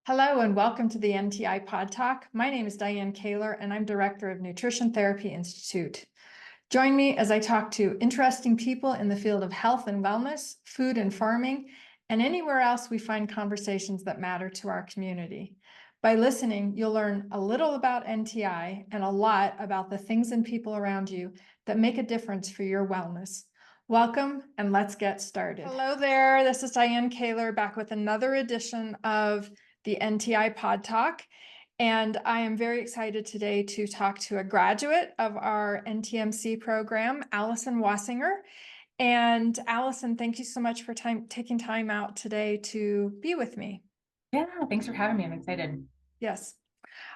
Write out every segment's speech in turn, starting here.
Hello and welcome to the NTI PodTalk. My name is Diane Kaler and I'm Director of Nutrition Therapy Institute. Join me as I talk to interesting people in the field of health and wellness, food and farming, and anywhere else we find conversations that matter to our community. By listening, you'll learn a little about NTI and a lot about the things and people around you that make a difference for your wellness. Welcome and let's get started. Hello there, this is Diane Kaler back with another edition of the NTI PodTalk. And I am very excited today to talk to a graduate of our NTMC program, Alison Wasinger. And Alison, thank you so much for taking time out today to be with me. Yeah, thanks for having me. I'm excited. Yes.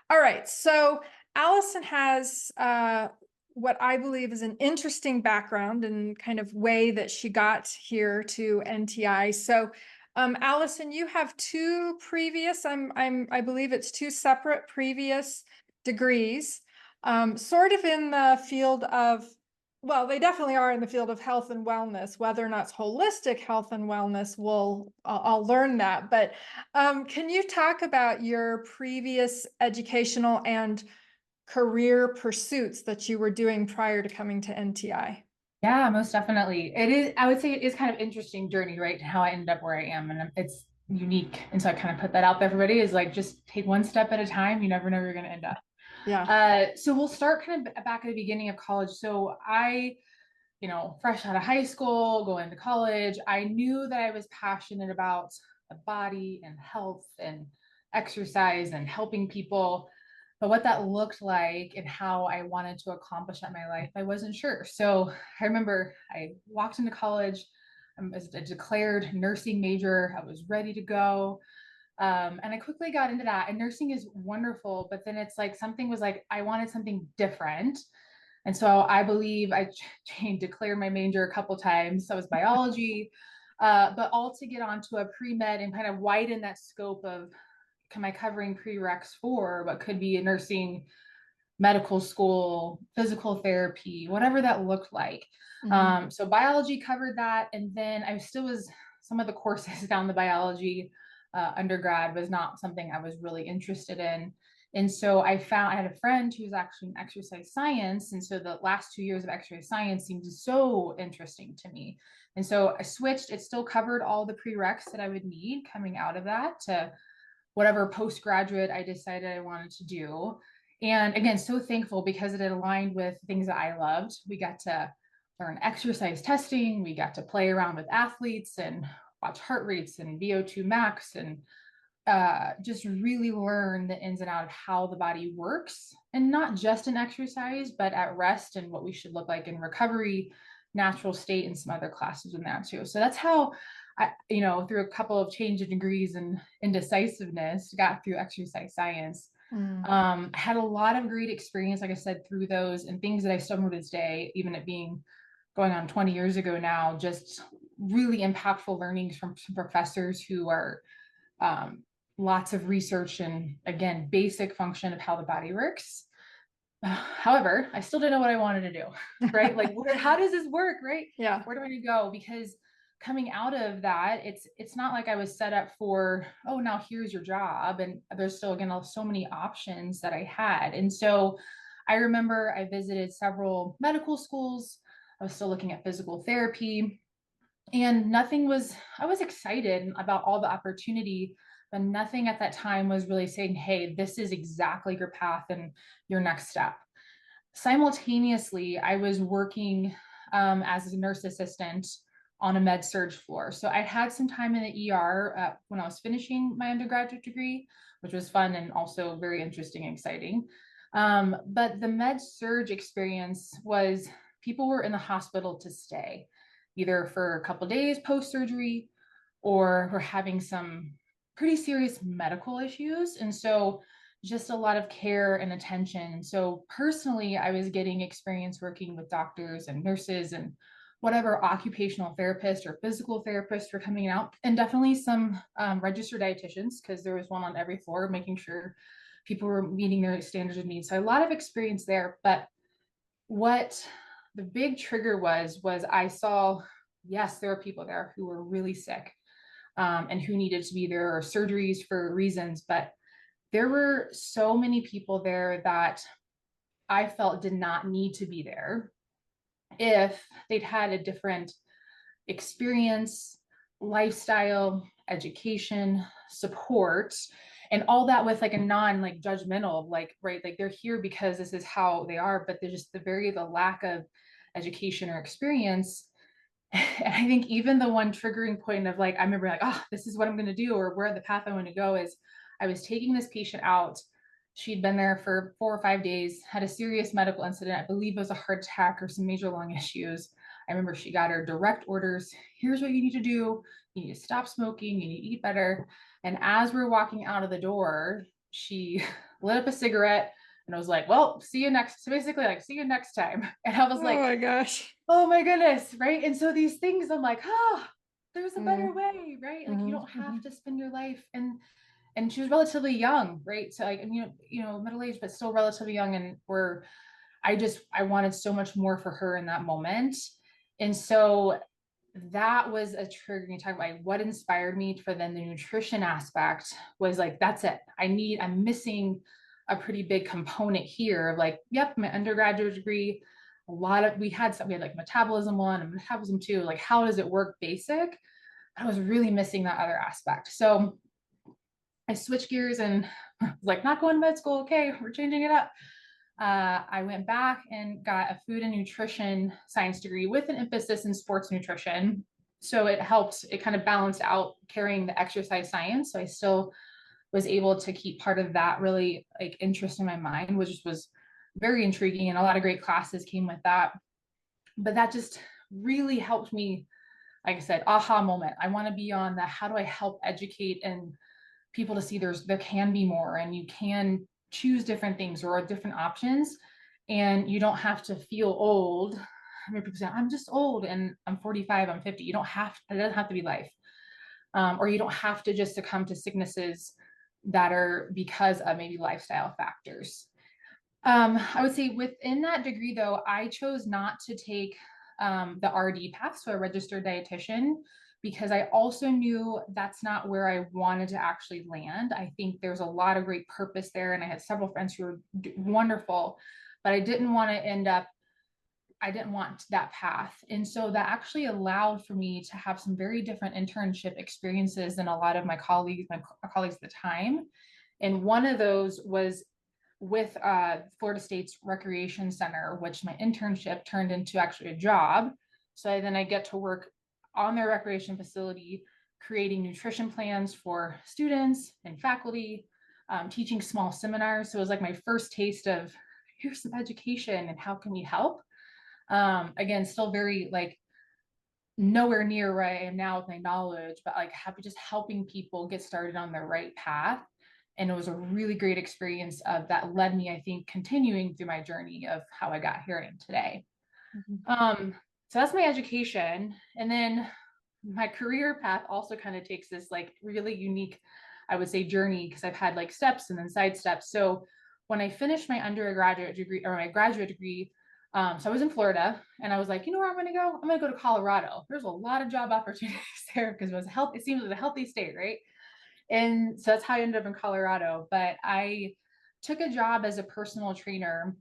All right. So Alison has what I believe is an interesting background and kind of way that she got here to NTI. So Alison, you have two previous, I believe it's two separate previous degrees, sort of in the field of, well, they definitely are in the field of health and wellness. Whether or not it's holistic health and wellness, I'll learn that. But can you talk about your previous educational and career pursuits that you were doing prior to coming to NTI? Yeah, most definitely. It is, I would say it is kind of interesting journey, right? How I ended up where I am. And it's unique. And so I kind of put that out there for everybody is like just take one step at a time. You never know where you're going to end up. Yeah. So we'll start kind of back at the beginning of college. So fresh out of high school, going to college, I knew that I was passionate about the body and health and exercise and helping people. But what that looked like and how I wanted to accomplish that in my life, I wasn't sure. So I remember I walked into college as a declared nursing major. I was ready to go. And I quickly got into that. And nursing is wonderful, but then it's like something was like, I wanted something different. And so I believe I declared my major a couple times. So it was biology, but all to get onto a pre-med and kind of widen that scope of am I covering prereqs for what could be a nursing, medical school, physical therapy, whatever that looked like. Mhm. So biology covered that. And then I still was, some of the courses down the biology undergrad was not something I was really interested in. And so I had a friend who was actually in exercise science. And so the last 2 years of exercise science seemed so interesting to me. And so I switched, it still covered all the prereqs that I would need coming out of that to whatever postgraduate I decided I wanted to do. And again, so thankful because it had aligned with things that I loved. We got to learn exercise testing, we got to play around with athletes and watch heart rates and VO2 max and just really learn the ins and out of how the body works and not just in exercise, but at rest and what we should look like in recovery, natural state, and some other classes in that too. So that's how through a couple of change of degrees and indecisiveness, got through exercise science. Mm. I had a lot of great experience, like I said, through those and things that I still remember to this day, even it being going on 20 years ago now, just really impactful learnings from some professors who are um, lots of research and again, basic function of how the body works. However, I still didn't know what I wanted to do, right? Like, how does this work, right? Yeah. Where do I go? Because coming out of that, it's not like I was set up for, oh, now here's your job. And there's still, again, so many options that I had. And so I remember I visited several medical schools. I was still looking at physical therapy and I was excited about all the opportunity, but nothing at that time was really saying, hey, this is exactly your path and your next step. Simultaneously, I was working as a nurse assistant on a med surge floor. So I had some time in the ER when I was finishing my undergraduate degree, which was fun and also very interesting and exciting. But the med surge experience was people were in the hospital to stay, either for a couple days post surgery or were having some pretty serious medical issues. And so just a lot of care and attention. So personally, I was getting experience working with doctors and nurses and whatever occupational therapist or physical therapist were coming out, and definitely some registered dietitians because there was one on every floor, making sure people were meeting their standards of needs. So a lot of experience there. But what the big trigger was I saw, yes, there were people there who were really sick. and who needed to be there, or surgeries for reasons. But there were so many people there that I felt did not need to be there if they'd had a different experience, lifestyle, education, support, and all that with like a non like judgmental, like, right, like they're here because this is how they are, but they're just the lack of education or experience. And I think even the one triggering point of like, I remember like, oh, this is what I'm going to do, or where the path I want to go is, I was taking this patient out. She'd been there for 4 or 5 days, had a serious medical incident. I believe it was a heart attack or some major lung issues. I remember she got her direct orders. Here's what you need to do. You need to stop smoking. You need to eat better. And as we're walking out of the door, she lit up a cigarette and I was like, well, see you next. So basically like, see you next time. And I was Oh like, my gosh. oh my goodness. Right. And so these things, I'm like, oh, there's a better Mm, way, right? Like you don't have mhm. to spend your life. And she was relatively young, right? So like, middle aged, but still relatively young. And I wanted so much more for her in that moment. And so that was a triggering talk about what inspired me for then the nutrition aspect was like, that's it. I'm missing a pretty big component here of like, yep, my undergraduate degree, we had like metabolism 1 and metabolism 2, like how does it work basic? I was really missing that other aspect. So I switched gears and was like, not going to med school. Okay, we're changing it up. I went back and got a food and nutrition science degree with an emphasis in sports nutrition. So it kind of balanced out carrying the exercise science. So I still was able to keep part of that really like interest in my mind, which was very intriguing. And a lot of great classes came with that. But that just really helped me, like I said, aha moment. I want to be on the how do I help educate and people to see there can be more and you can choose different things or different options and you don't have to feel old. I mean, people say I'm just old and I'm 45, I'm 50. It doesn't have to be life. Or you don't have to just succumb to sicknesses that are because of maybe lifestyle factors. I would say within that degree, though, I chose not to take the RD path, so a registered dietitian, because I also knew that's not where I wanted to actually land. I think there's a lot of great purpose there, and I had several friends who were wonderful, but I didn't want that path. And so that actually allowed for me to have some very different internship experiences than a lot of my colleagues at the time. And one of those was with Florida State's Recreation Center, which my internship turned into actually a job. So then I get to work on their recreation facility, creating nutrition plans for students and faculty, teaching small seminars. So it was like my first taste of here's some education and how can we help? Again, still very like nowhere near where I am now with my knowledge, but like happy just helping people get started on their right path. And it was a really great experience of that led me, I think, continuing through my journey of how I got here in today. Mhm. So that's my education. And then my career path also kind of takes this like really unique, I would say, journey because I've had like steps and then side steps. So when I finished my undergraduate degree or my graduate degree, so I was in Florida and I was like, you know where I'm going to go? I'm going to go to Colorado. There's a lot of job opportunities there because it seems like a healthy state, right? And so that's how I ended up in Colorado. But I took a job as a personal trainer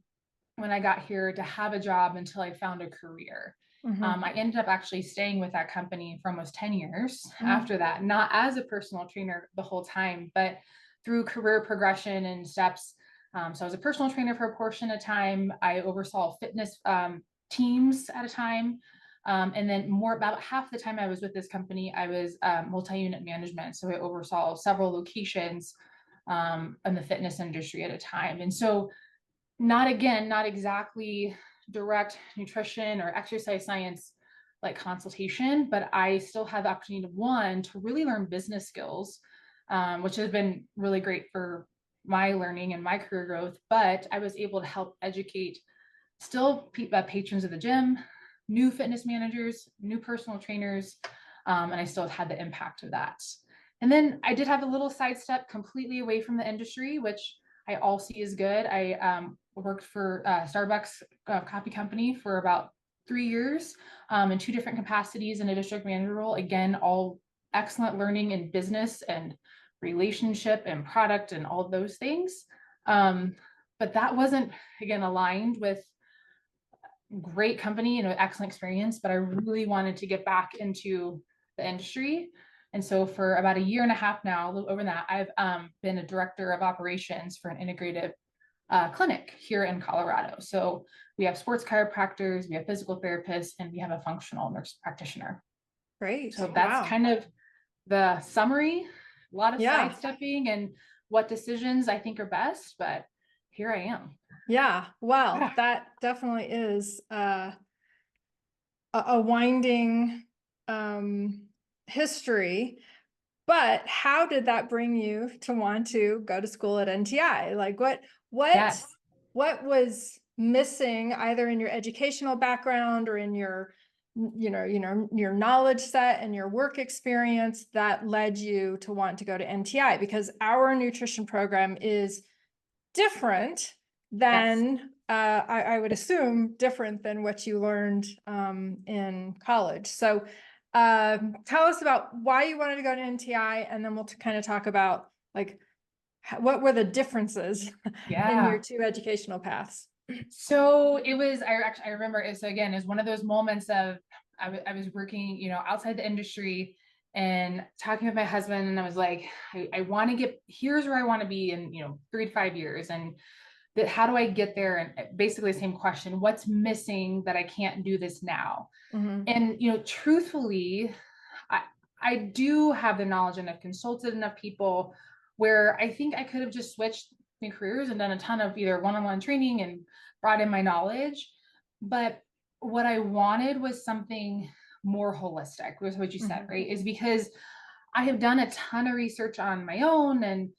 when I got here to have a job until I found a career. Mhm. I ended up actually staying with that company for almost 10 years Mhm. after that, not as a personal trainer the whole time, but through career progression and steps. So I was a personal trainer for a portion of time. I oversaw fitness teams at a time. And then about half the time I was with this company, I was multi-unit management. So I oversaw several locations in the fitness industry at a time. And so not exactly direct nutrition or exercise science like consultation, but I still had the opportunity to really learn business skills, which has been really great for my learning and my career growth. But I was able to help educate still patrons of the gym, new fitness managers, new personal trainers, and I still had the impact of that. And then I did have a little sidestep completely away from the industry, which I all see is good. I worked for Starbucks coffee company for about 3 years in two different capacities in a district manager role. Again, all excellent learning in business and relationship and product and all those things. But that wasn't, again, aligned with great company and an excellent experience, but I really wanted to get back into the industry. And so for about a year and a half now, a little over that, I've been a director of operations for an integrative clinic here in Colorado. So we have sports chiropractors, we have physical therapists, and we have a functional nurse practitioner. Great. So that's Wow. kind of the summary, a lot of Yeah. sidestepping and what decisions I think are best, but here I am. Yeah. Well, that definitely is a winding history. But how did that bring you to want to go to school at NTI? Like Yes. what was missing either in your educational background or in your your knowledge set and your work experience that led you to want to go to NTI? Because our nutrition program is different than I would assume different than what you learned in college. So tell us about why you wanted to go to NTI, and then we'll kind of talk about like what were the differences in your Yeah. two educational paths. So it was, I remember it. So again, it's one of those moments of, I was working, outside the industry and talking with my husband. And I was like, I want to here's where I want to be in, 3 to 5 years. And that, how do I get there? And basically the same question, what's missing that I can't do this now? Mm-hmm. And, truthfully, I, I do have the knowledge and I've consulted enough people where I think I could have just switched my careers and done a ton of either one-on-one training and brought in my knowledge. But what I wanted was something more holistic, was what you said, Mm-hmm. right? Is because I have done a ton of research on my own and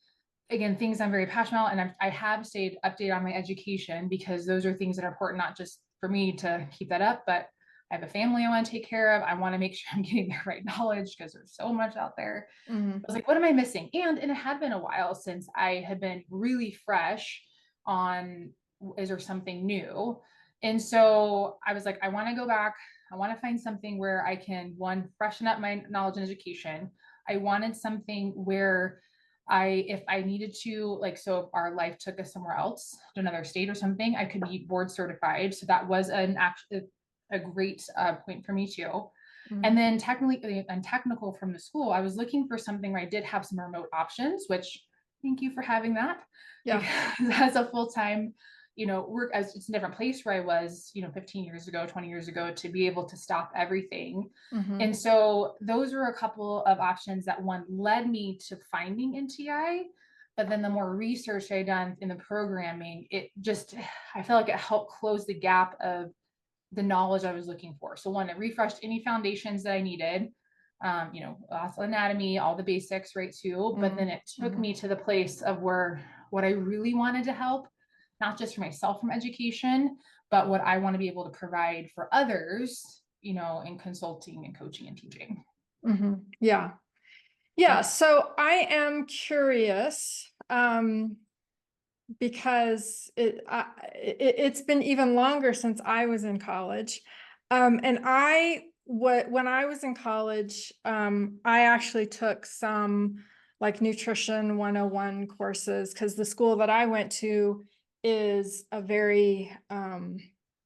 again, things I'm very passionate about. And I have stayed updated on my education because those are things that are important, not just for me to keep that up, but I have a family I want to take care of. I want to make sure I'm getting the right knowledge because there's so much out there. Mm-hmm. I was like, what am I missing? And it had been a while since I had been really fresh on, is there something new? And so I was like, I want to go back. I want to find something where I can, one, freshen up my knowledge and education. I wanted something where if I needed to, like, so if our life took us somewhere else to another state or something, I could be board certified. So that was a great point for me too. And Mm-hmm. then technically and technical from the school, I was looking for something where I did have some remote options, which thank you for having that. Yeah. Because as a full-time, work, as it's a different place where I was, 15 years ago, 20 years ago, to be able to stop everything. Mm-hmm. And so those were a couple of options that one led me to finding NTI. But then the more research I done in the programming, I felt like it helped close the gap of the knowledge I was looking for. So one, it refreshed any foundations that I needed, also anatomy, all the basics, right, too. But then it took me to the place of where what I really wanted to help, not just for myself from education, but what I want to be able to provide for others, in consulting and coaching and teaching. Mm-hmm. Yeah. Yeah. So I am curious, because it's been even longer since I was in college. And when I was in college, I actually took some like nutrition 101 courses because the school that I went to is a very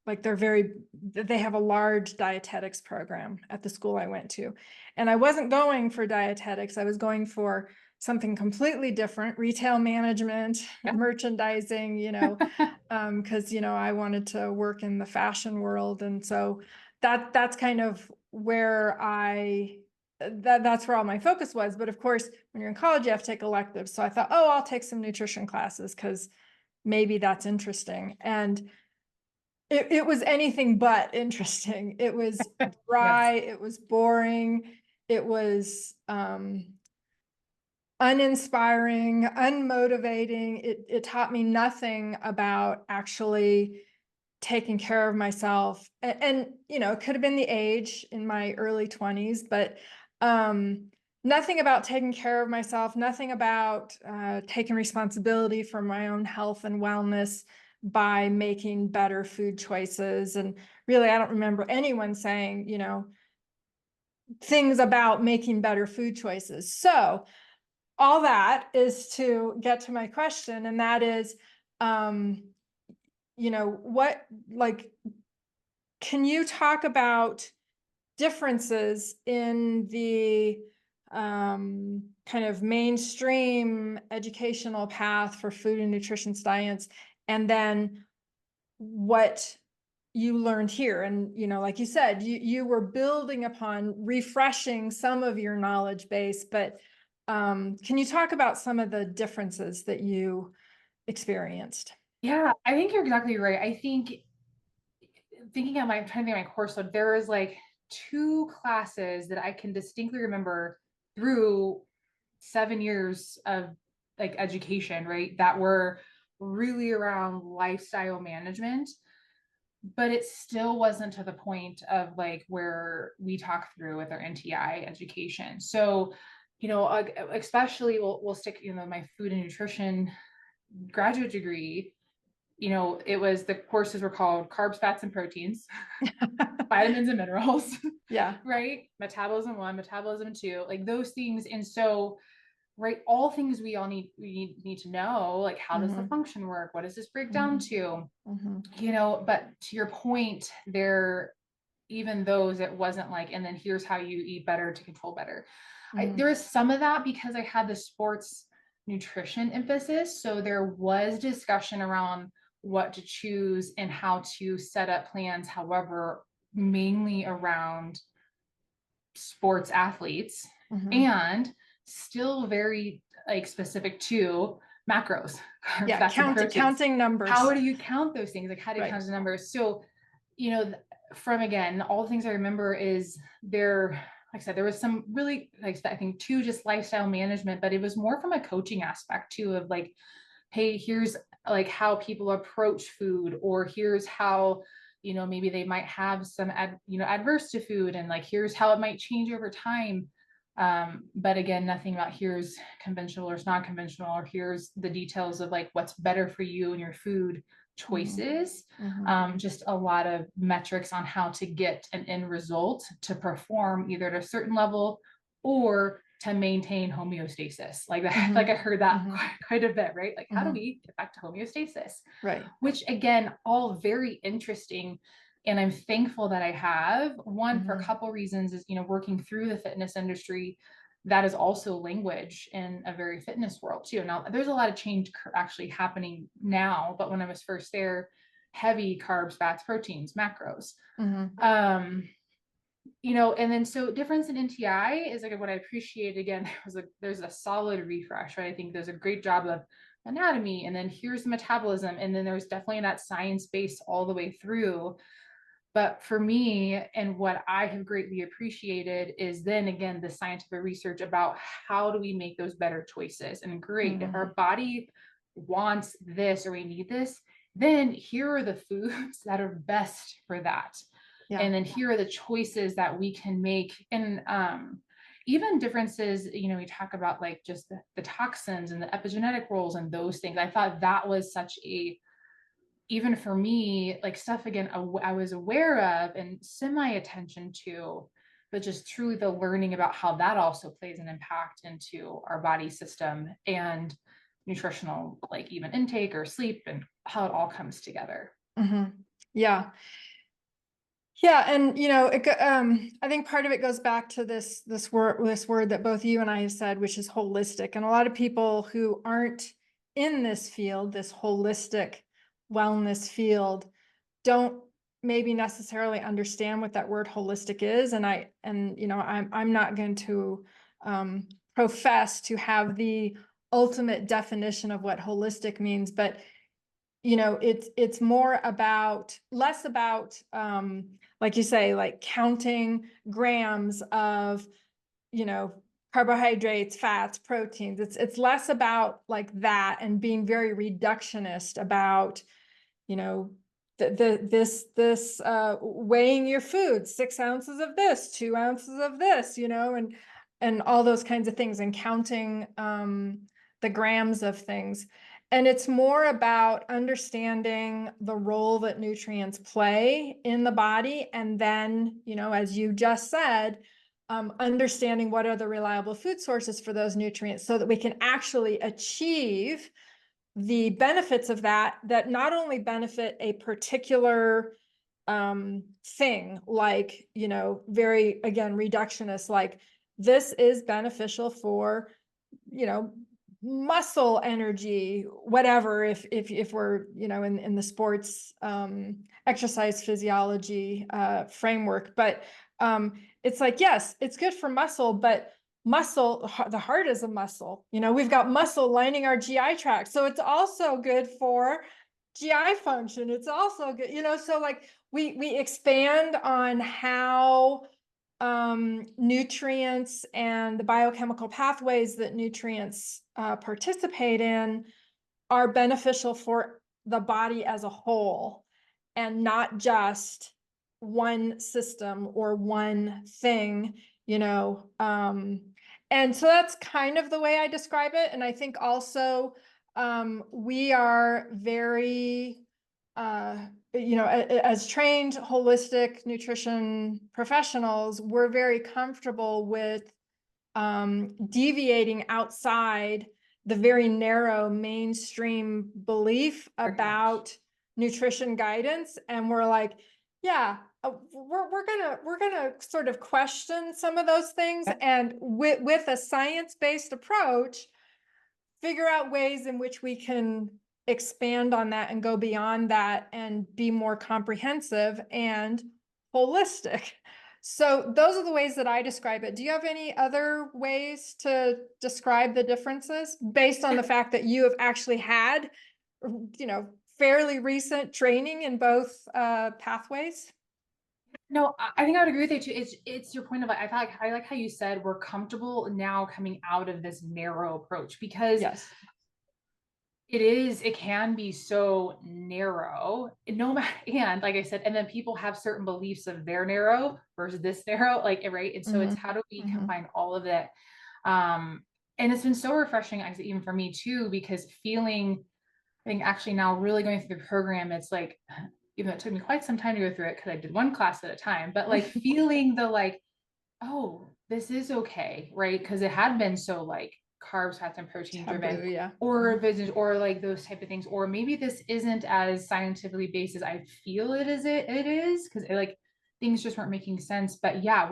like they have a large dietetics program at the school I went to. And I wasn't going for dietetics, I was going for something completely different, retail management, Yeah. merchandising, because, I wanted to work in the fashion world. And so that's kind of where that's where all my focus was. But of course, when you're in college, you have to take electives. So I thought, oh, I'll take some nutrition classes because maybe that's interesting. And it was anything but interesting. It was dry, Yes. it was boring, it was uninspiring, unmotivating. It taught me nothing about actually taking care of myself. And it could have been the age in my early 20s, but nothing about taking care of myself, nothing about taking responsibility for my own health and wellness by making better food choices. And really, I don't remember anyone saying, things about making better food choices. So all that is to get to my question, and that is, what, like, can you talk about differences in the kind of mainstream educational path for food and nutrition science, and then what you learned here? And, like you said, you were building upon refreshing some of your knowledge base, but can you talk about some of the differences that you experienced? Yeah, I think you're exactly right. I think trying to think of my course load, there was like two classes that I can distinctly remember through 7 years of like education, right? That were really around lifestyle management, but it still wasn't to the point of like where we talk through with our NTI education. So, especially we'll stick, my food and nutrition graduate degree, the courses were called carbs, fats, and proteins, vitamins and minerals, Yeah. right? Metabolism 1, metabolism 2, like those things. And so, right, all things we all need to know, like how does the Mm-hmm. function work? What does this break down Mm-hmm. to? Mm-hmm. But to your point, there, even those, it wasn't like, and then here's how you eat better to control better. Mm-hmm. There was some of that because I had the sports nutrition emphasis. So there was discussion around what to choose and how to set up plans. However, mainly around sports athletes, Mm-hmm. and still very like specific to macros, carbs, Yeah, fats, and proteins. counting How numbers. do you count those things? Like how do you count Right. the numbers? So, you know, from again, all the things I remember is there, like I said, there was some really, like I think two, just lifestyle management, but it was more from a coaching aspect too, of like, hey, here's like how people approach food, or here's how, maybe they might have some adverse to food, and like here's how it might change over time. But again, nothing about here's conventional or it's not conventional, or here's the details of like what's better for you and your food Mm-hmm. choices. Mm-hmm. Just a lot of metrics on how to get an end result to perform either at a certain level or to maintain homeostasis. Like that, like Mm-hmm. I heard that Mm-hmm. quite a bit, right? Like how do Mm-hmm. we get back to homeostasis? Right. Which again, all very interesting. And I'm thankful that I have one for a Mm-hmm. couple reasons is, working through the fitness industry, that is also language in a very fitness world too. Now there's a lot of change actually happening now, but when I was first there, heavy carbs, fats, proteins, macros. Mm-hmm. And then so difference in NTI is like what I appreciate. Again, there's a solid refresh, right? I think there's a great job of anatomy, and then here's the metabolism, and then there's definitely that science base all the way through. But for me, and what I have greatly appreciated is then again the scientific research about how do we make those better choices. And great, if Mm-hmm. our body wants this or we need this, then here are the foods that are best for that. Yeah. And then here are the choices that we can make. And even differences, we talk about like just the toxins and the epigenetic roles and those things. I thought that was such a, even for me, like stuff again, I was aware of and semi attention to, but just truly the learning about how that also plays an impact into our body system and nutritional, like even intake or sleep, and how it all comes together. Mm-hmm. Yeah. Yeah, and I think part of it goes back to this word that both you and I have said, which is holistic. And a lot of people who aren't in this field, this holistic wellness field, don't maybe necessarily understand what that word holistic is. I'm not going to profess to have the ultimate definition of what holistic means, but it's more about, less about, like you say, like counting grams of, carbohydrates, fats, proteins. It's less about like that, and being very reductionist about, you know, this weighing your food, 6 ounces of this, 2 ounces of this, and all those kinds of things, and counting the grams of things. And it's more about understanding the role that nutrients play in the body. And then, as you just said, understanding what are the reliable food sources for those nutrients so that we can actually achieve the benefits of that not only benefit a particular thing, like, very, again, reductionist, like this is beneficial for, muscle energy, whatever, if we're, in the sports exercise physiology framework. But it's like, yes, it's good for muscle, but the heart is a muscle. We've got muscle lining our GI tract, so it's also good for GI function. It's also good, so like we expand on how nutrients and the biochemical pathways that nutrients participate in are beneficial for the body as a whole, and not just one system or one thing, and so that's kind of the way I describe it. And I think also we are very as trained holistic nutrition professionals, we're very comfortable with deviating outside the very narrow mainstream belief about nutrition guidance. And we're like, yeah, we're gonna sort of question some of those things, and with a science-based approach, figure out ways in which we can expand on that and go beyond that and be more comprehensive and holistic. So those are the ways that I describe it. Do you have any other ways to describe the differences based on the fact that you have actually had, fairly recent training in both pathways? No, I think I would agree with you too. It's your point of like, I like how you said we're comfortable now coming out of this narrow approach, because Yes. it can be so narrow, no matter, and like I said, and then people have certain beliefs of their narrow versus this narrow, like, right. And so it's how do we combine all of it? And it's been so refreshing, I even for me too, because I think actually now really going through the program, it's like, even though it took me quite some time to go through it because I did one class at a time, but like feeling the like, oh, this is okay, right? Because it had been so like carbs, fats, and protein driven, Yeah. or business, or like those type of things, or maybe this isn't as scientifically based as I feel it is. It is because like things just weren't making sense. But yeah,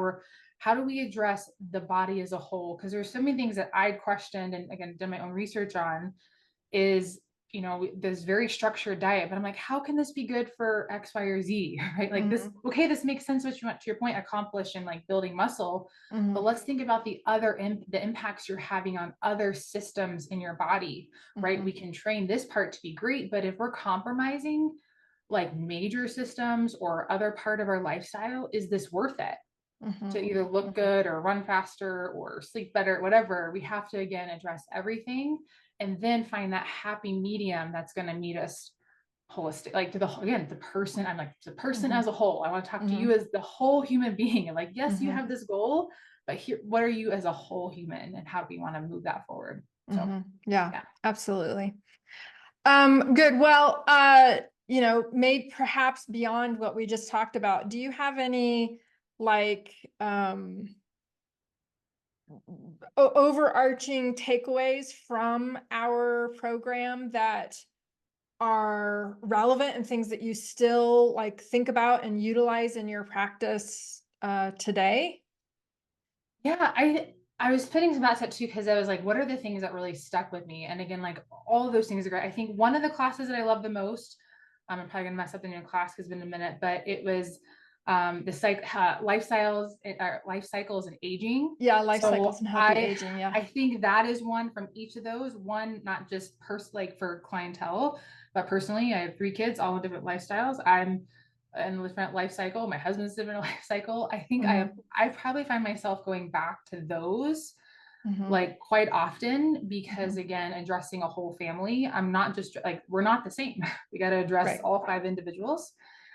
how do we address the body as a whole? Because there's so many things that I questioned and again done my own research on. Is this very structured diet, but I'm like, how can this be good for X, Y, or Z? Right? Like this, okay, this makes sense what you want to your point, accomplish in like building muscle. But let's think about the impacts you're having on other systems in your body, right? We can train this part to be great, but if we're compromising like major systems or other part of our lifestyle, is this worth it? To either look good or run faster or sleep better, whatever, we have to again address everything and then find that happy medium that's going to meet us holistic, like to the person. I'm like the person as a whole. I want to talk to you as the whole human being. And like, yes, you have this goal, but here, what are you as a whole human, and how do we want to move that forward? So yeah, absolutely. Good. Well, maybe perhaps beyond what we just talked about, do you have any like overarching takeaways from our program that are relevant and things that you still like think about and utilize in your practice today? Yeah, I was putting some that too, because I was like, what are the things that really stuck with me? And again, like all of those things are great. I think one of the classes that I love the most, I'm probably gonna mess up the new class because it's been a minute, but it was the life cycles and aging. Yeah, life So cycles and healthy aging. Yeah. I think that is one from each of those. One, not just like for clientele, but personally, I have 3 kids, all in different lifestyles. I'm in a different life cycle. My husband's different life cycle. I think I probably find myself going back to those like quite often, because again, addressing a whole family, I'm not just like, we're not the same. We got to address all 5 individuals.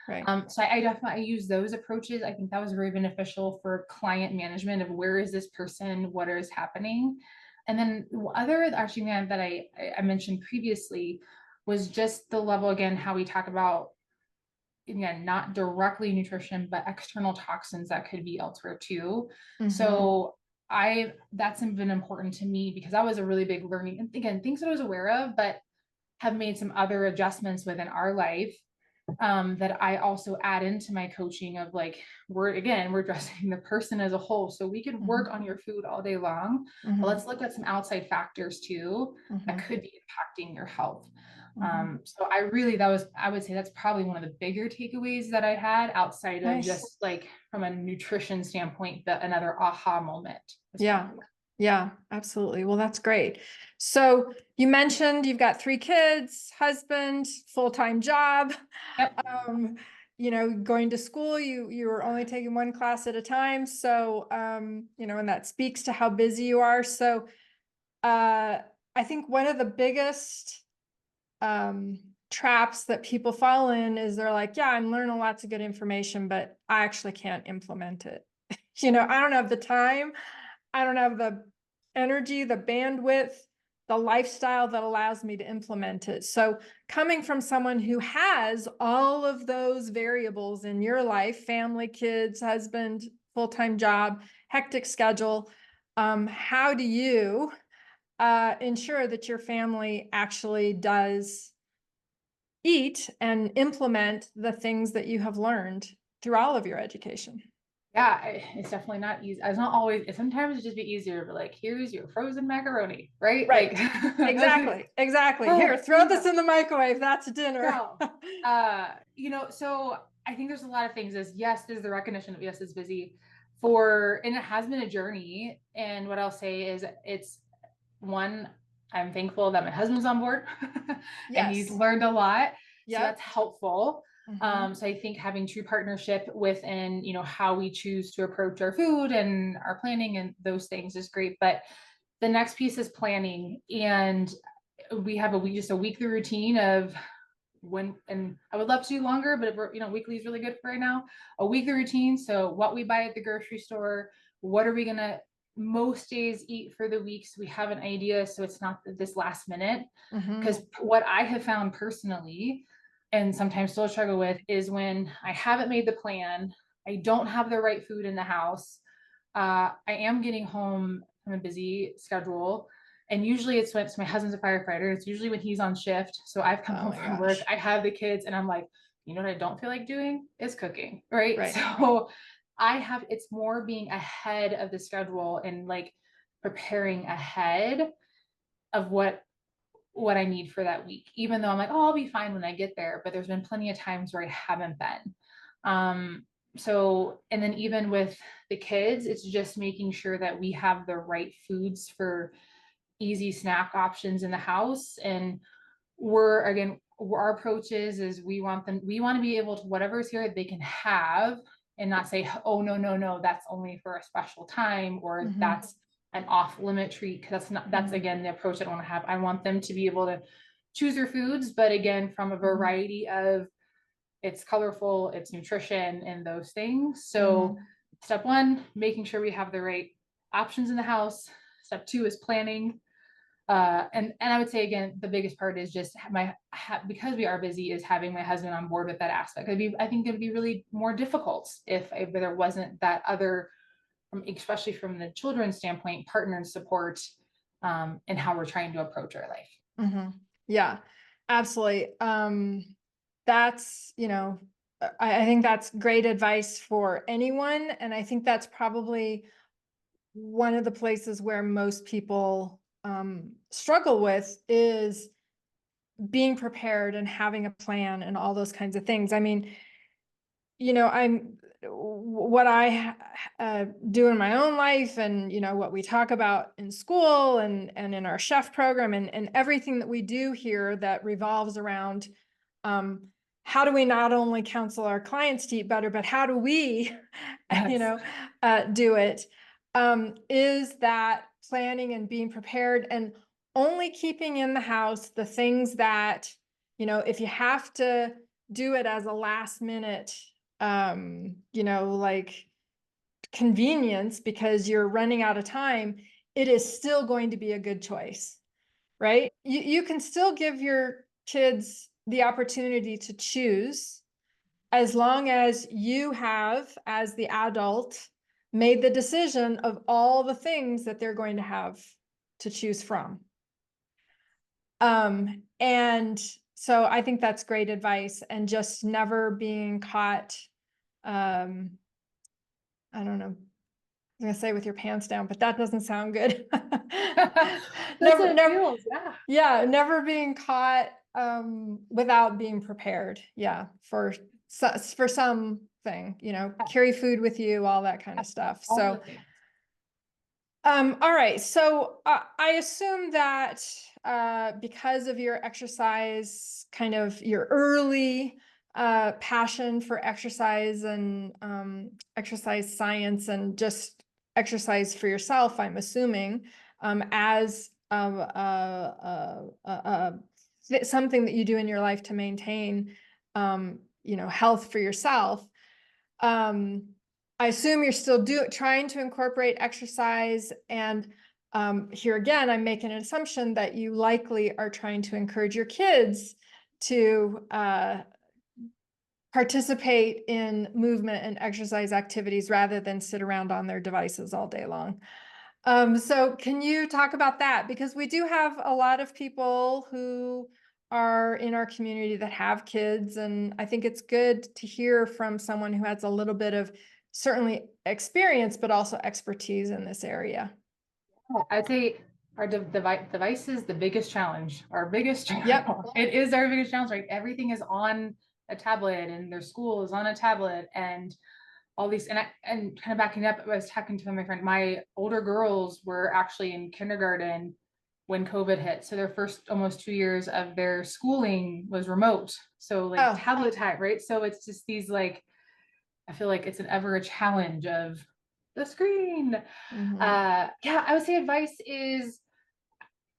Right. So I definitely use those approaches. I think that was very beneficial for client management of where is this person, what is happening. And then other actually that I mentioned previously was just the level, again, how we talk about again, not directly nutrition, but external toxins that could be elsewhere too. Mhm. So that's been important to me because that was a really big learning. And again, things that I was aware of, but have made some other adjustments within our life that I also add into my coaching of like, we're addressing the person as a whole. So we could work Mhm. on your food all day long, but Mhm. let's look at some outside factors too that Mhm. could be impacting your health. Mhm. So I would say that's probably one of the bigger takeaways that I had outside of Nice. just like from a nutrition standpoint, but another aha moment is Yeah. probably. Yeah, absolutely. Well, that's great. So you mentioned you've got 3 kids, husband, full-time job, Yep. um, going to school, you were only taking one class at a time. So, and that speaks to how busy you are. So, I think one of the biggest traps that people fall in is they're like, yeah, I'm learning lots of good information, but I actually can't implement it. I don't have the time. I don't have the energy, the bandwidth, the lifestyle that allows me to implement it. So coming from someone who has all of those variables in your life, family, kids, husband, full-time job, hectic schedule, how do you ensure that your family actually does eat and implement the things that you have learned through all of your education? Yeah, it's definitely not easy. It's not always, sometimes it just be easier, but like, here's your frozen macaroni, right? Like, Right. Exactly. Exactly. Here, oh, throw this in the microwave. That's dinner. no. So I think there's a lot of things is yes, there's the recognition of yes, it's busy and it has been a journey. And what I'll say is it's one, I'm thankful that my husband's on board and he's Yes. learned a lot. So Yep. that's helpful. Hmm. So I think having true partnership within, how we choose to approach our food and our planning and those things is great. But the next piece is planning. And we have just a weekly routine of and I would love to do longer, but if weekly is really good for right now. A weekly routine. So what we buy at the grocery store, what are we gonna most days eat for the week so we have an idea so it's not this last minute. Hmm. Because what I have found personally and sometimes still struggle with is when I haven't made the plan, I don't have the right food in the house. I am getting home from a busy schedule. And usually it's when my husband's a firefighter. It's usually when he's on shift. So I've come Oh home my from work, gosh. I have the kids, and I'm like, what I don't feel like doing is cooking. Right. Right. So it's more being ahead of the schedule and like preparing ahead of what I need for that week, even though I'm like, oh, I'll be fine when I get there. But there's been plenty of times where I haven't been. And then even with the kids, it's just making sure that we have the right foods for easy snack options in the house. And our approach is we want to be able to, whatever's here, they can have and not say, oh, no, no, no, that's only for a special time or Hmm. that's an off limit treat. Cause that's Hmm. again the approach I don't want to have. I want them to be able to choose their foods, but again, from a Hmm. variety of it's colorful, it's nutrition and those things. So Hmm. step one, making sure we have the right options in the house. Step two is planning. And I would say again, the biggest part is just because we are busy is having my husband on board with that aspect. I think it'd be really more difficult if there wasn't that other, especially from the children's standpoint, partner and support, and how we're trying to approach our life. Hmm. Yeah, absolutely. That's, I think that's great advice for anyone. And I think that's probably one of the places where most people struggle with is being prepared and having a plan and all those kinds of things. I mean, I'm what I do in my own life, and what we talk about in school and in our chef program, and everything that we do here that revolves around um, how do we not only counsel our clients to eat better, but how do we, you Yes. know, do it? Is that planning and being prepared and only keeping in the house the things that, if you have to do it as a last minute, like convenience because you're running out of time, it is still going to be a good choice, right? You can still give your kids the opportunity to choose, as long as you have, as the adult, made the decision of all the things that they're going to have to choose from. And so I think that's great advice, and just never being caught, I don't know, I'm gonna say with your pants down, but that doesn't sound good. That's Never, what it never, feels, yeah. yeah, never being caught without being prepared. Yeah, for something, carry food with you, all that kind of stuff. All the So, things. all right. So I assume that because of your exercise, kind of your early passion for exercise and exercise science and just exercise for yourself, I'm assuming, as something that you do in your life to maintain, health for yourself. Um, I assume you're still trying to incorporate exercise, and here again, I'm making an assumption that you likely are trying to encourage your kids to participate in movement and exercise activities rather than sit around on their devices all day long. So can you talk about that? Because we do have a lot of people who are in our community that have kids, and I think it's good to hear from someone who has a little bit of certainly experience, but also expertise in this area. I'd say our device is the biggest challenge. Our biggest Yep. challenge. It is our biggest challenge, right? Everything is on a tablet, and their school is on a tablet, and all these. And kind of backing up, I was talking to my friend. My older girls were actually in kindergarten when COVID hit, so their first almost 2 years of their schooling was remote. So like Oh. tablet time, right? So it's just these like, I feel like it's an ever a challenge of the screen. Mhm. Yeah, I would say advice is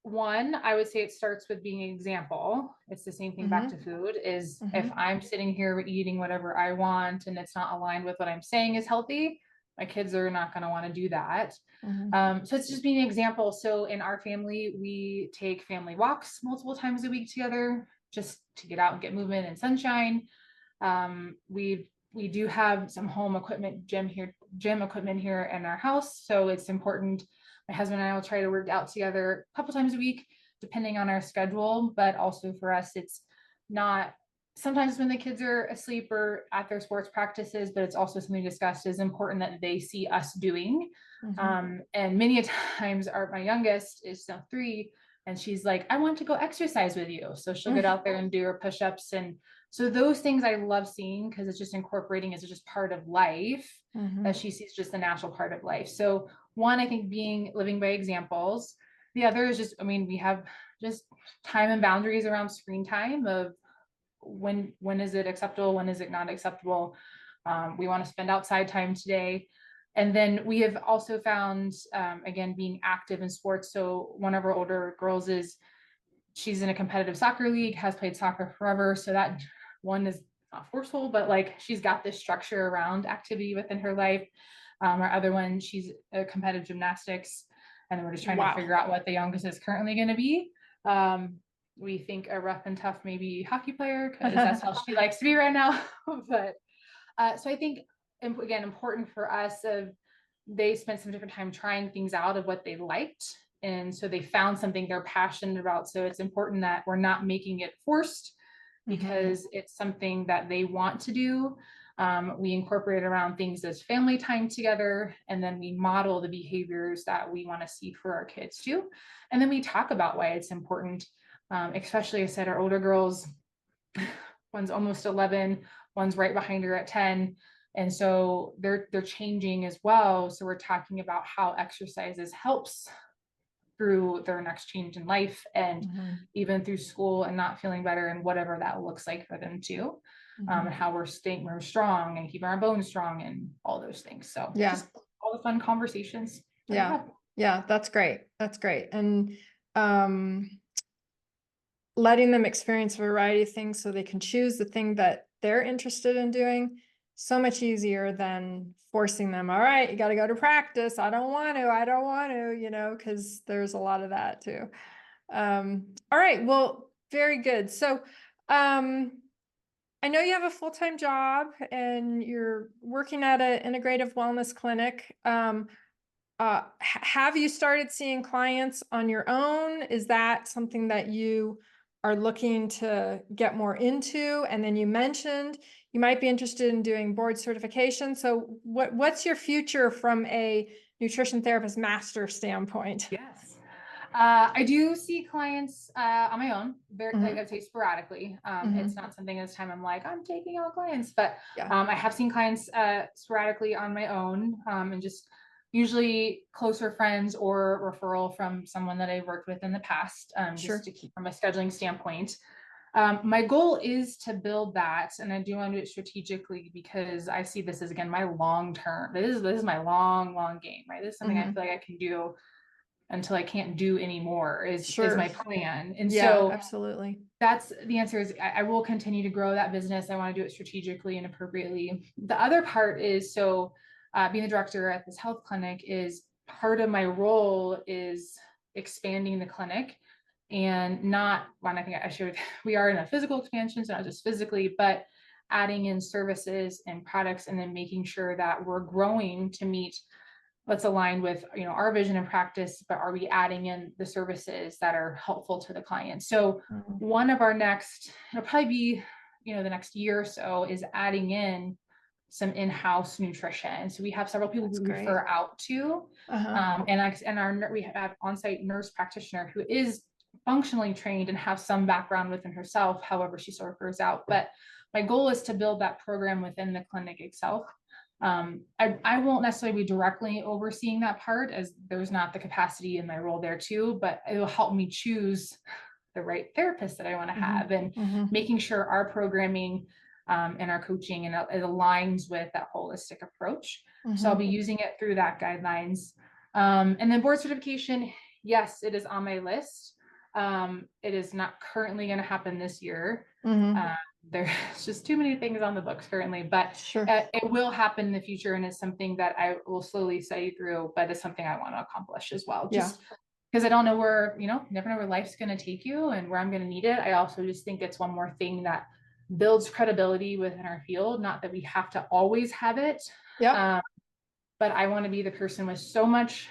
one, I would say it starts with being an example. It's the same thing back to Mhm. food is if Mhm. I'm sitting here eating whatever I want and it's not aligned with what I'm saying is healthy, my kids are not going to want to do that. Mhm. So it's just being an example. So in our family, we take family walks multiple times a week together just to get out and get movement and sunshine. We do have some home equipment, gym equipment here in our house. So it's important. My husband and I will try to work out together a couple times a week, depending on our schedule. But also for us, it's not sometimes when the kids are asleep or at their sports practices, but it's also something discussed is important that they see us doing. Mhm. And many a times my youngest is now 3, and she's like, I want to go exercise with you. So she'll get out there and do her push-ups. And so those things I love seeing because it's just incorporating as just part of life that Mhm. she sees just the natural part of life. So one, I think living by examples. The other is just, I mean, we have just time and boundaries around screen time of when is it acceptable, when is it not acceptable. We want to spend outside time today. And then we have also found, again, being active in sports. So one of our older girls she's in a competitive soccer league, has played soccer forever. So that one is not forceful, but like she's got this structure around activity within her life. Our other one, she's a competitive gymnastics. And then we're just trying to Wow. figure out what the youngest is currently going to be. We think a rough and tough, maybe hockey player, because that's how she likes to be right now. But so I think, again, important for us of they spent some different time trying things out of what they liked. And so they found something they're passionate about. So it's important that we're not making it forced Mhm. because it's something that they want to do. We incorporate around things as family time together, and then we model the behaviors that we want to see for our kids too. And then we talk about why it's important, especially I said, our older girls, one's almost 11, one's right behind her at 10. And so they're changing as well. So we're talking about how exercises helps through their next change in life and Mhm. even through school and not feeling better and whatever that looks like for them too. And Mhm. how we're strong and keeping our bones strong and all those things. So Yeah. just all the fun conversations that we Yeah. have. Yeah. That's great. That's great. And um, letting them experience a variety of things so they can choose the thing that they're interested in doing, so much easier than forcing them. All right, you got to go to practice. I don't want to, because there's a lot of that too. All right, well, very good. So, um, I know you have a full-time job and you're working at an integrative wellness clinic. Have you started seeing clients on your own? Is that something that you are looking to get more into? And then you mentioned you might be interested in doing board certification. So what's your future from a nutrition therapist master standpoint? Yes. I do see clients on my own, very, like Mhm. I'd say sporadically. It's Mhm. not something this time I'm like, I'm taking all clients, but Yeah, I have seen clients sporadically on my own, and just usually closer friends or referral from someone that I've worked with in the past, just sure. to keep from a scheduling standpoint. My goal is to build that, and I do want to do it strategically because I see this as, again, my long term. This is my long game, right? This is something I Mhm. feel like I can do until I can't do anymore is Sure. my plan. And Yeah, so absolutely. that's the answer is I will continue to grow that business. I want to do it strategically and appropriately. The other part is being the director at this health clinic is part of my role is expanding the clinic and not when I think I showed we are in a physical expansion, so not just physically, but adding in services and products and then making sure that we're growing to meet what's aligned with our vision and practice, but are we adding in the services that are helpful to the client? So Mhm. one of our next, it'll probably be the next year or so, is adding in some in-house nutrition. So we have several people That's who great. refer out to, Uh-huh. we have on-site nurse practitioner who is functionally trained and have some background within herself. However, she still refers out. But my goal is to build that program within the clinic itself. I won't necessarily be directly overseeing that part as there's not the capacity in my role there too, but it will help me choose the right therapist that I want to have Mhm. and Mhm. making sure our programming and our coaching and it aligns with that holistic approach. So I'll be Mhm. using it through that guidelines. And then board certification, yes, it is on my list. It is not currently going to happen this year. Mhm. Uh, there's just too many things on the books currently, but Sure. it will happen in the future, and it's something that I will slowly study through, but it's something I want to accomplish as well. Yeah. Just because I don't know where, never know where life's going to take you and where I'm going to need it. I also just think it's one more thing that builds credibility within our field. Not that we have to always have it, Yep. um, but I want to be the person with so much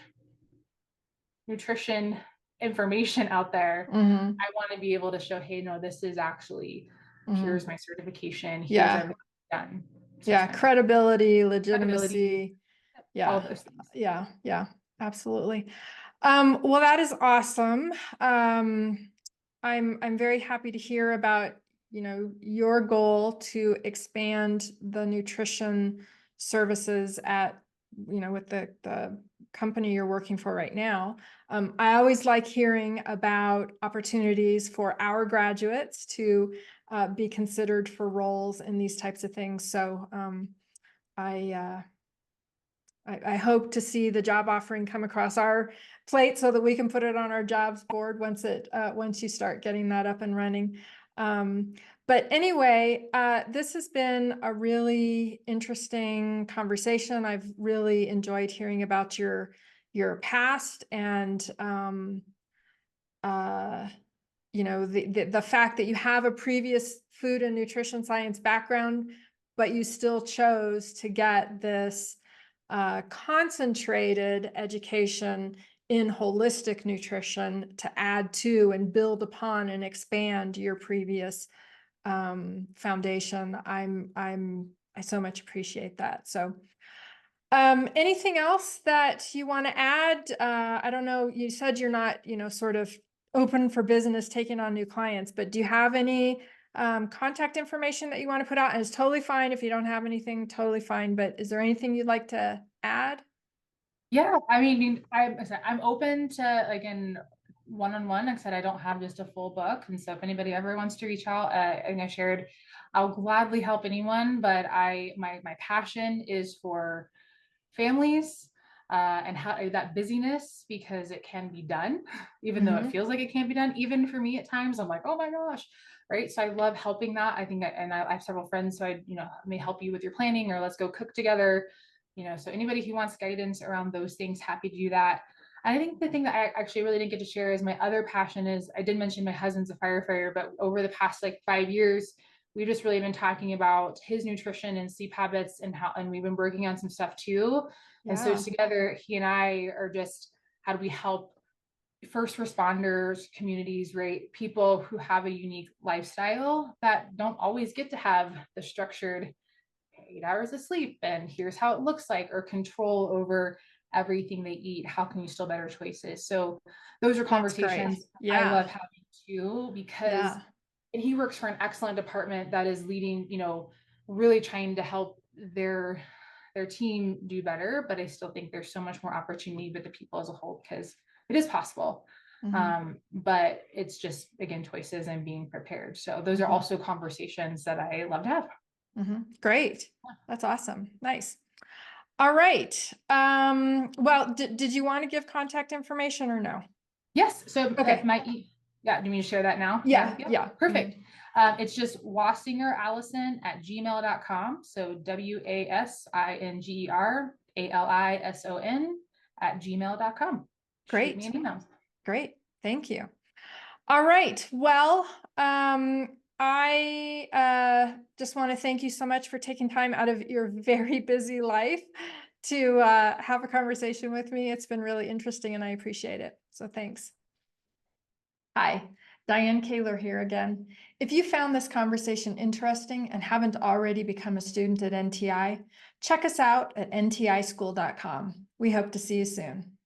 nutrition information out there. Mhm. I want to be able to show, hey, no, this is actually, here's Mhm. my certification, here's Yeah. everything done. So it's Yeah. kind of Credibility, credibility, legitimacy. all of Yeah. those things. Yeah. Yeah. Absolutely. Well, that is awesome. I'm very happy to hear about, your goal to expand the nutrition services at, with the company you're working for right now. I always like hearing about opportunities for our graduates to be considered for roles in these types of things. So I, uh, I hope to see the job offering come across our plate so that we can put it on our jobs board once you start getting that up and running. But anyway, this has been a really interesting conversation. I've really enjoyed hearing about your past and uh, the fact that you have a previous food and nutrition science background, but you still chose to get this concentrated education in holistic nutrition to add to and build upon and expand your previous foundation. I so much appreciate that. So anything else that you want to add? I don't know, you said you're not, sort of open for business, taking on new clients, but do you have any contact information that you want to put out? And it's totally fine if you don't have anything, totally fine, but is there anything you'd like to add? Yeah, I mean, I'm open to, again, one-on-one. Like I said, I don't have just a full book, and so if anybody ever wants to reach out, I think I shared, I'll gladly help anyone. But my passion is for families and how that busyness, because it can be done, even though it Mm-hmm. feels like it can't be done. Even for me, at times, I'm like, oh my gosh, right? So I love helping that. I think, and I have several friends, so I may help you with your planning, or let's go cook together. So anybody who wants guidance around those things, happy to do that. I think the thing that I actually really didn't get to share is my other passion is, I did mention my husband's a firefighter, but over the past like 5 years, we just really been talking about his nutrition and sleep habits and we've been working on some stuff too. And so Yeah, together, he and I are just, how do we help first responders, communities, right? People who have a unique lifestyle that don't always get to have the structured 8 hours of sleep and here's how it looks like, or control over everything they eat. How can you still better choices? So those are that's great. conversations I Yeah, love having too, because yeah, he works for an excellent department that is leading, really trying to help their team do better. But I still think there's so much more opportunity with the people as a whole, because it is possible. mhm, But it's just, again, choices and being prepared. So those are mhm, also conversations that I love to have. mhm. Great. That's awesome. Nice. All right. Well, did you want to give contact information or no? Yes. So if Okay. yeah, do you mean to share that now? Yeah. Yeah, Yeah. yeah. Perfect. Mhm. It's just wasingerallison@gmail.com. So WASINGERALISON@gmail.com. Shoot me Great. an email. Great. Thank you. All right. Well, I just want to thank you so much for taking time out of your very busy life to have a conversation with me. It's been really interesting and I appreciate it. So thanks. Hi, Diane Kaler here again. If you found this conversation interesting and haven't already become a student at NTI, check us out at ntischool.com. We hope to see you soon.